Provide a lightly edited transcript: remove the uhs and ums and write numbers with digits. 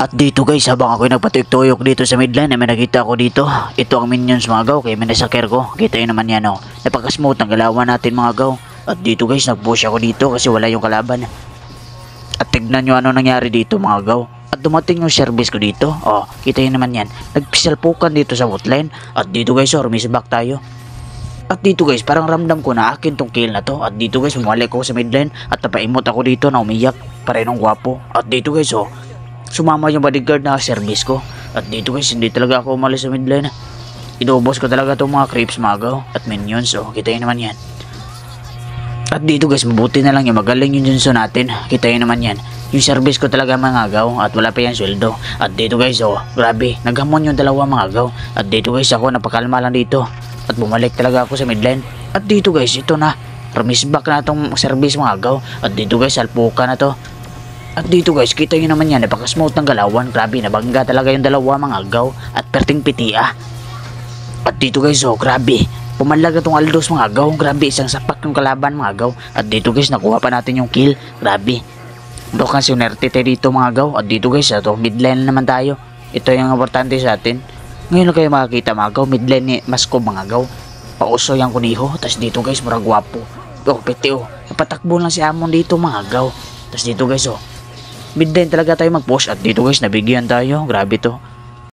At dito guys, habang ako'y nagpatuyok-tuyok dito sa midline, may nakita ako dito. Ito ang minions mga gaw, kaya minasakir ko. Kita yun naman yan, oh. Napaka-smooth ang galawan natin mga gaw. At dito guys, nag-push ako dito kasi wala yung kalaban. At tignan nyo ano nangyari dito mga gaw. At dumating yung service ko dito. Oh, kita yun naman yan. Nagpisalpukan dito sa bootline. At dito guys, oh, misback tayo. At dito guys, parang ramdam ko na akin tong kill na to. At dito guys, bumalik ako sa midline. At napaimot ako dito na umiyak. Parenong gwapo. At dito guys, oh, sumama yung bodyguard na service ko. At dito guys, hindi talaga ako umalis sa midline. Inubos ko talaga itong mga creeps mga gaw. At minions, oh, kita yun naman yan. At dito guys, mabuti na lang yung magaling yung Junso natin. Kita yun naman yan. Yung service ko talaga mga gaw. At wala pa yan sweldo. At dito guys, oh, grabe, naghamon yung dalawa mga gaw. At dito guys, ako napakalma lang dito. At bumalik talaga ako sa midline. At dito guys, ito na, remisback na itong service mga gaw. At dito guys, salpuka na to. At dito guys, kita nyo naman yan, napaka-smooth ng galawan. Grabe, nabangga talaga yung dalawa mga gaw. At perting pitia. At dito guys, oh, grabe, pumalag itong Aldos mga gaw. Grabe, isang sapak yung kalaban mga gaw. At dito guys, nakuha pa natin yung kill. Grabe, doon kasi unerte tayo dito mga gaw. At dito guys, ito, midline naman tayo. Ito yung importante sa atin. Ngayon lang kayo makakita mga gaw, midline ni Masko mga gaw. Pauso yung kuniho. Tapos dito guys, murag gwapo. Oh, piti oh, napatakbo lang si Amon dito mga gaw. Tapos dito guys, oh, midline talaga tayo mag-push. At dito guys, nabigyan tayo. Grabe to.